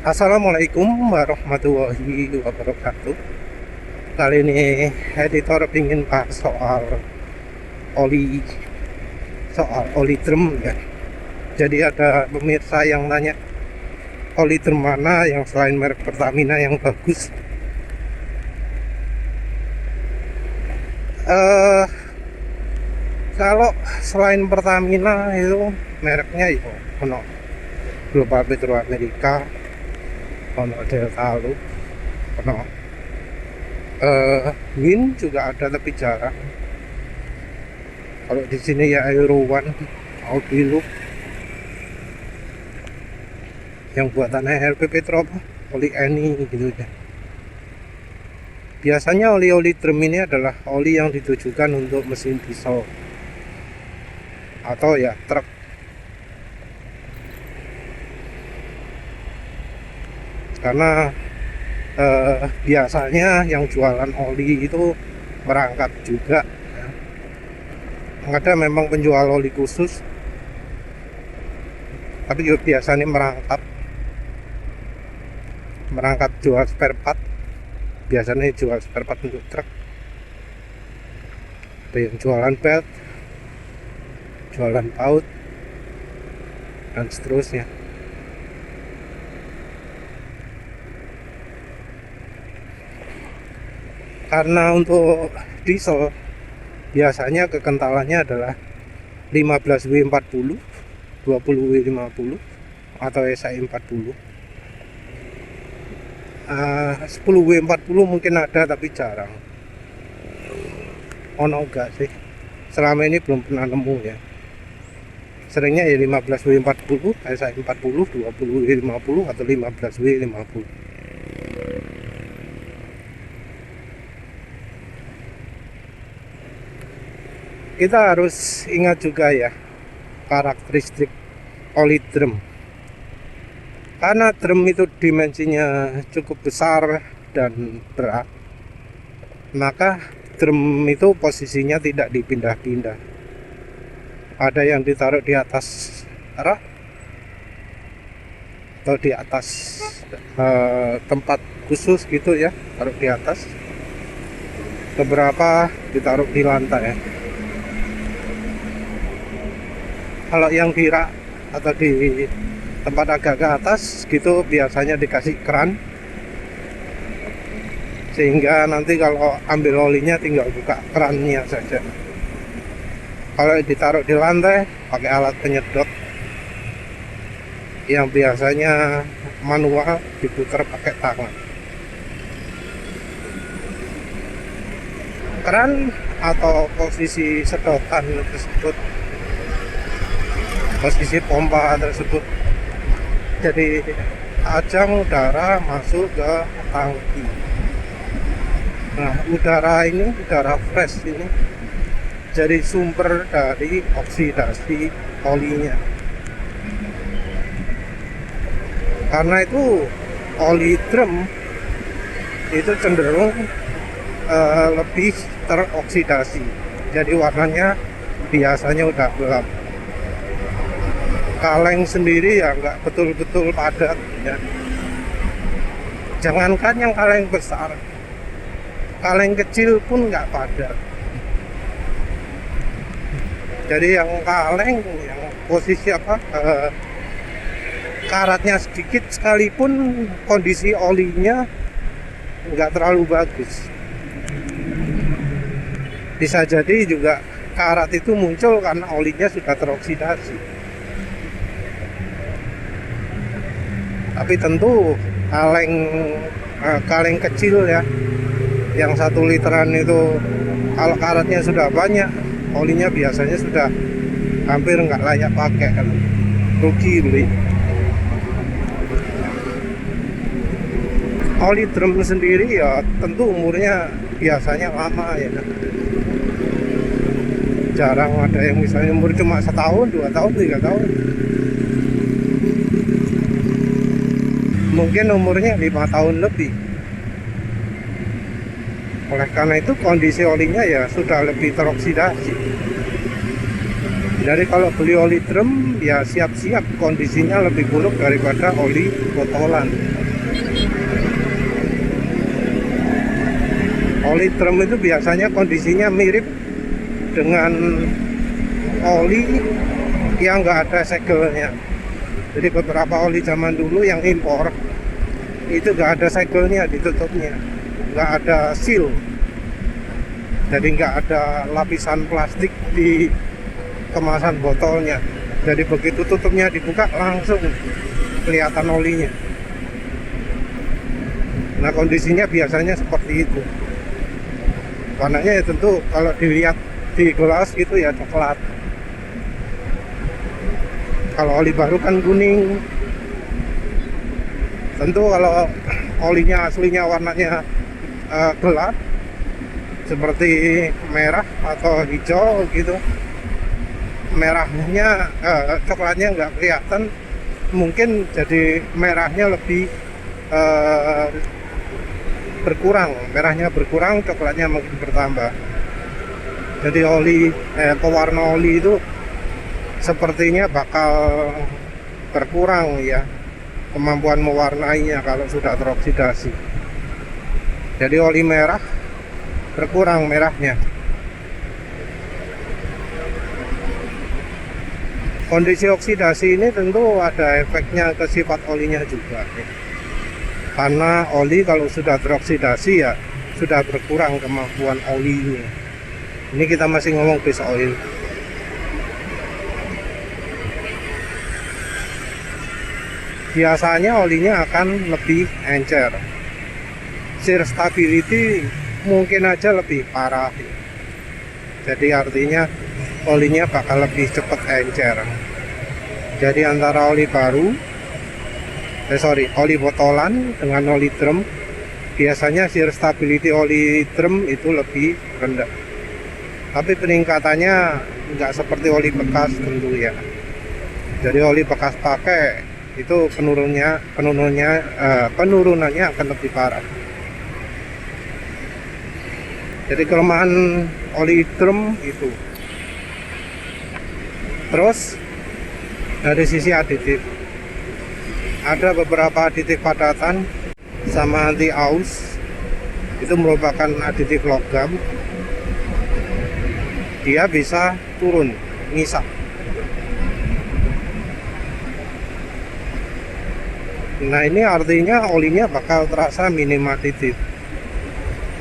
Assalamualaikum warahmatullahi wabarakatuh. Kali ini editor ingin bahas oli soal oli drum ya. Jadi ada pemirsa yang nanya oli drum mana yang selain merek Pertamina yang bagus. eh Kalau selain Pertamina itu mereknya itu ono Global Petro Amerika, ono Delta Loop, ono Win juga ada tapi jarang. Kalau di sini ya Euro One, Audi Loop, yang buatan LP Petro, oli Eni gitu ya. Biasanya oli-oli drum ini adalah oli yang ditujukan untuk mesin diesel atau ya truk. Karena biasanya yang jualan oli itu merangkap juga ya. Ada memang penjual oli khusus, tapi juga biasanya merangkap jual spare part. Biasanya jual spare part untuk truk, ada yang jualan belt, jualan baut, dan seterusnya. Karena untuk diesel biasanya kekentalannya adalah 15W40, 20W50, atau SI40. 10W40 mungkin ada tapi jarang. Ono enggak sih, selama ini belum pernah nemu ya. Seringnya ya 15W40, SI40, 20W50, atau 15W50. Kita harus ingat juga ya karakteristik oli drum. Karena drum itu dimensinya cukup besar dan berat, maka drum itu posisinya tidak dipindah-pindah. Ada yang ditaruh di atas rak atau di atas tempat khusus gitu ya, taruh di atas. Beberapa ditaruh di lantai ya. Kalau yang di rak atau di tempat agak ke atas gitu biasanya dikasih keran, sehingga nanti kalau ambil olinya tinggal buka kerannya saja. Kalau ditaruh di lantai pakai alat penyedot yang biasanya manual, diputar pakai tangan. Keran atau posisi sedotan tersebut, posisi pompa tersebut jadi ajang udara masuk ke tangki. Nah, udara fresh ini jadi sumber dari oksidasi olinya. Karena itu oli drum itu cenderung lebih teroksidasi. Jadi warnanya biasanya udah gelap. Kaleng sendiri ya nggak betul-betul padat ya. Jangankan yang kaleng besar, kaleng kecil pun nggak padat. Jadi yang kaleng yang posisi karatnya sedikit sekalipun kondisi olinya nggak terlalu bagus. Bisa jadi juga karat itu muncul karena olinya sudah teroksidasi. Tapi tentu kaleng kecil ya, yang 1 literan itu, kalau karatnya sudah banyak, olinya biasanya sudah hampir nggak layak pakai kan, rugi beli. Oli drum sendiri ya tentu umurnya biasanya lama ya, jarang ada yang misalnya umur cuma 1 tahun, 2 tahun, 3 tahun. Mungkin umurnya 5 tahun lebih. Oleh karena itu kondisi olinya ya sudah lebih teroksidasi. Jadi kalau beli oli drum ya siap-siap kondisinya lebih buruk daripada oli botolan. Oli drum itu biasanya kondisinya mirip dengan oli yang nggak ada segelnya. Jadi beberapa oli zaman dulu yang impor itu nggak ada segelnya, ditutupnya, nggak ada seal. Jadi nggak ada lapisan plastik di kemasan botolnya. Jadi begitu tutupnya dibuka langsung kelihatan olinya. Nah kondisinya biasanya seperti itu. Warnanya ya tentu kalau dilihat di gelas itu ya coklat. Kalau oli baru kan kuning. Tentu kalau olinya aslinya warnanya gelap seperti merah atau hijau gitu, merahnya coklatnya nggak kelihatan, mungkin jadi merahnya lebih berkurang, merahnya berkurang, coklatnya makin bertambah. Jadi pewarna oli itu sepertinya bakal berkurang ya kemampuan mewarnainya kalau sudah teroksidasi. Jadi oli merah berkurang merahnya. Kondisi oksidasi ini tentu ada efeknya ke sifat olinya juga ya. Karena oli kalau sudah teroksidasi ya sudah berkurang kemampuan olinya. Ini kita masih ngomong base oil. Biasanya olinya akan lebih encer. Shear stability mungkin aja lebih parah. Jadi artinya olinya bakal lebih cepat encer. Jadi antara oli baru, oli botolan dengan oli drum, biasanya shear stability oli drum itu lebih rendah. Tapi peningkatannya nggak seperti oli bekas tentu ya. Jadi oli bekas pakai itu penurunannya akan lebih parah. Jadi kelemahan oli drum itu. Terus dari sisi aditif, ada beberapa aditif padatan sama anti aus, itu merupakan aditif logam. Dia bisa turun, ngisap. Nah ini artinya olinya bakal terasa minim aditif.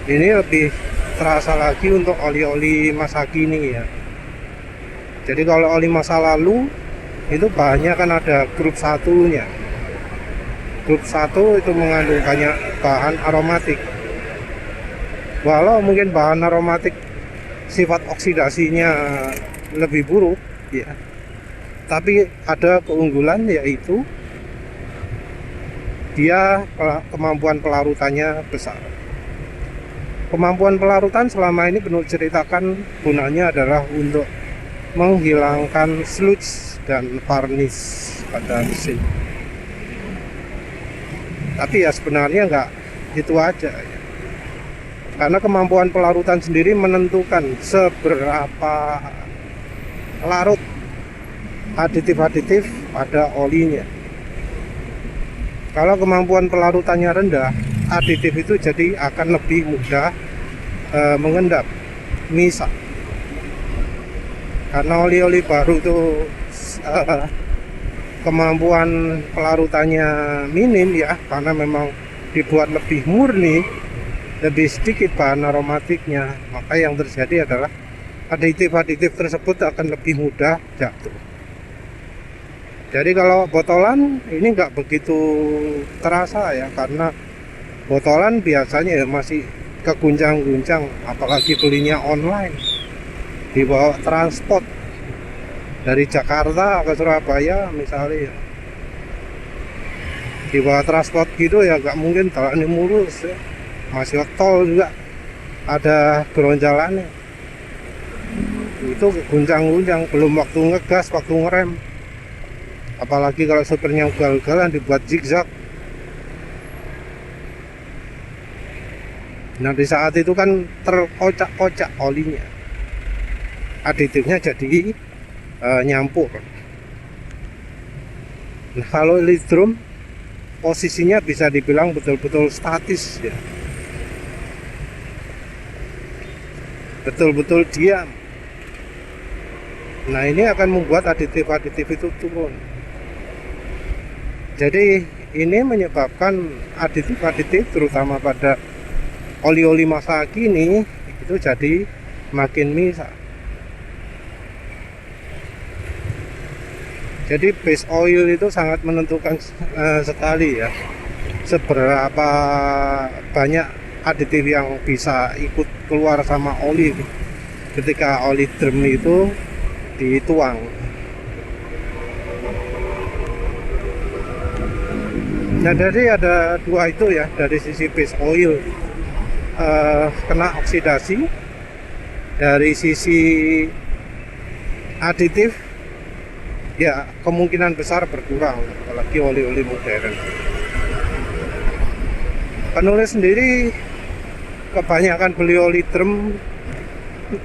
Ini lebih terasa lagi untuk oli-oli masa kini ya. Jadi kalau oli masa lalu itu bahannya kan ada grup 1-nya. Grup 1 itu mengandung banyak bahan aromatik. Walau mungkin bahan aromatik sifat oksidasinya lebih buruk ya, tapi ada keunggulan yaitu dia kemampuan pelarutannya besar. Kemampuan pelarutan selama ini Benur ceritakan gunanya adalah untuk menghilangkan sludge dan varnish pada mesin. Tapi ya sebenarnya nggak itu aja ya. Karena kemampuan pelarutan sendiri menentukan seberapa larut aditif-aditif pada olinya. Kalau kemampuan pelarutannya rendah, aditif itu jadi akan lebih mudah mengendap, misal. Karena oli-oli baru itu kemampuan pelarutannya minim ya, karena memang dibuat lebih murni, lebih sedikit bahan aromatiknya, maka yang terjadi adalah aditif-aditif tersebut akan lebih mudah jatuh. Jadi kalau botolan ini nggak begitu terasa ya, karena botolan biasanya ya masih keguncang-guncang, apalagi belinya online, dibawa transport dari Jakarta ke Surabaya misalnya, dibawa transport gitu ya nggak mungkin jalannya mulus ya. Masih tol juga ada geronjalannya, itu guncang-guncang, belum waktu ngegas, waktu ngerem. Apalagi kalau supirnya ugal-ugalan dibuat zigzag. Nah di saat itu kan terkocak-kocak olinya, aditifnya jadi nyampur. Nah, kalau oli drum posisinya bisa dibilang betul-betul statis ya, betul-betul diam. Nah, ini akan membuat aditif-aditif itu turun. Jadi ini menyebabkan aditif-aditif terutama pada oli-oli masa kini itu jadi makin misak. Jadi base oil itu sangat menentukan sekali ya, seberapa banyak aditif yang bisa ikut keluar sama oli ketika oli drum itu dituang. Nah, jadi ada dua itu ya, dari sisi base oil kena oksidasi, dari sisi aditif ya kemungkinan besar berkurang, apalagi oli-oli modern. Penulis sendiri kebanyakan beli oli drum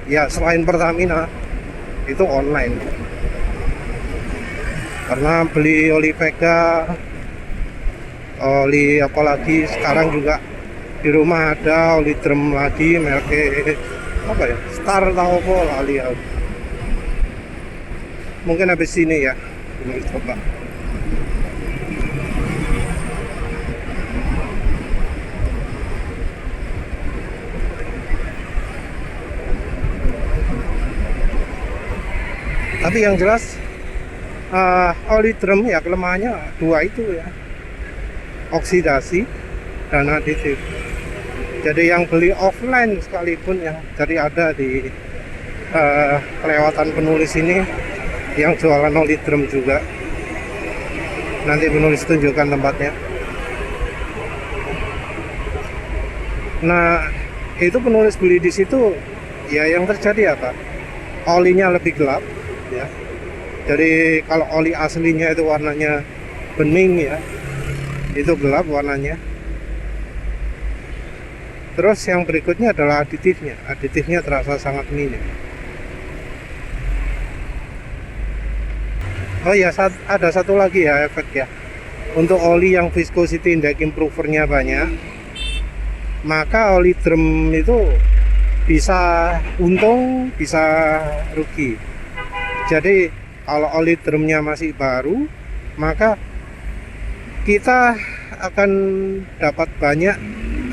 ya, selain Pertamina itu online, karena beli oli Vega, oli apalagi sekarang juga di rumah ada oli drum lagi merek apa ya, Star atau apa lali ya. Mungkin habis ini ya ini coba. Tapi yang jelas oli drum ya kelemahannya dua itu ya, oksidasi dan aditif. Jadi yang beli offline sekalipun ya, jadi ada di kelewatan penulis ini yang jualan oli drum juga, nanti penulis tunjukkan tempatnya. Nah, itu penulis beli di situ ya, yang terjadi apa, olinya lebih gelap ya. Jadi kalau oli aslinya itu warnanya bening ya, itu gelap warnanya. Terus yang berikutnya adalah aditifnya. Aditifnya terasa sangat minim. Oh ya, ada satu lagi ya efek ya. Untuk oli yang viscosity index improvernya banyak, maka oli drum itu bisa untung, bisa rugi. Jadi kalau oli drumnya masih baru, maka kita akan dapat banyak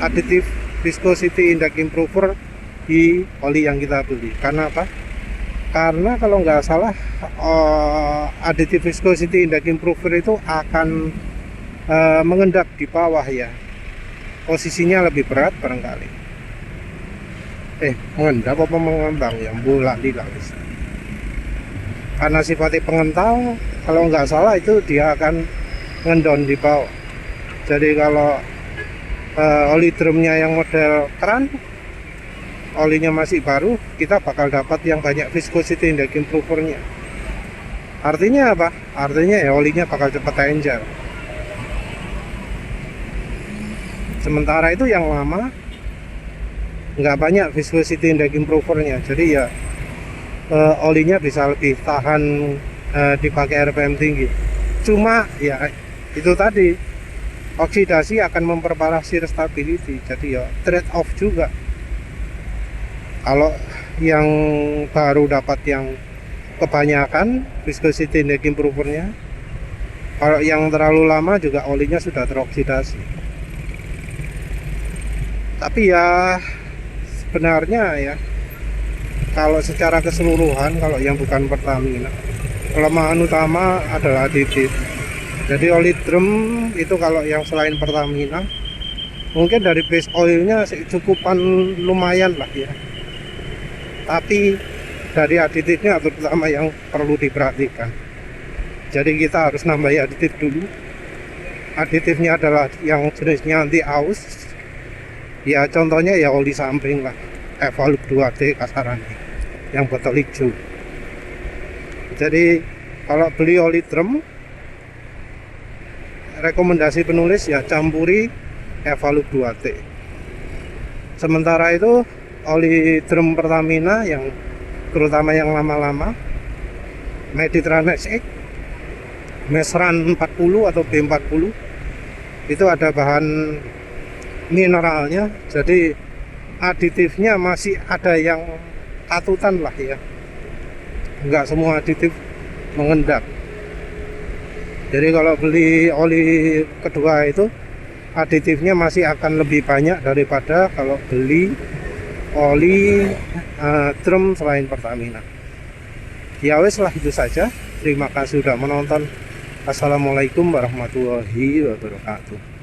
aditif viscosity index improver di oli yang kita beli. Karena apa? Karena kalau nggak salah aditif viscosity index improver itu akan mengendap di bawah ya, posisinya lebih berat barangkali. Mengendap apa mengembang ya, bulat di laris. Karena sifatnya pengental, kalau nggak salah itu dia akan ngendon di bawah. Jadi kalau oli drumnya yang model keran, olinya masih baru, kita bakal dapat yang banyak viscosity index improvernya. Artinya apa? Artinya ya olinya bakal cepat encer. Sementara itu yang lama nggak banyak viscosity index improvernya, jadi ya olinya bisa lebih tahan dipakai RPM tinggi. Cuma ya itu tadi, oksidasi akan memperparah shear stability, jadi ya trade off juga. Kalau yang baru dapat yang kebanyakan viscosity index improvernya, kalau yang terlalu lama juga olinya sudah teroksidasi. Tapi ya sebenarnya ya, kalau secara keseluruhan, kalau yang bukan Pertamina, kelemahan utama adalah aditif. Jadi oli drum itu kalau yang selain Pertamina, mungkin dari base oilnya cukupan lumayan lah ya. Tapi dari aditifnya terutama yang perlu diperhatikan. Jadi kita harus nambah aditif dulu. Aditifnya adalah yang jenisnya anti aus. Ya contohnya ya oli samping lah, Evolve 2D kasarannya, yang botol hijau. Jadi kalau beli oli drum, rekomendasi penulis ya campuri Evolve 2D. Sementara itu oli drum Pertamina yang terutama yang lama-lama Mediterranean X, Mesran 40 atau B40, itu ada bahan mineralnya, jadi aditifnya masih ada yang katutan lah ya, nggak semua aditif mengendap. Jadi kalau beli oli kedua itu aditifnya masih akan lebih banyak daripada kalau beli oli drum selain Pertamina. Ya wes lah, itu saja. Terima kasih sudah menonton. Assalamualaikum warahmatullahi wabarakatuh.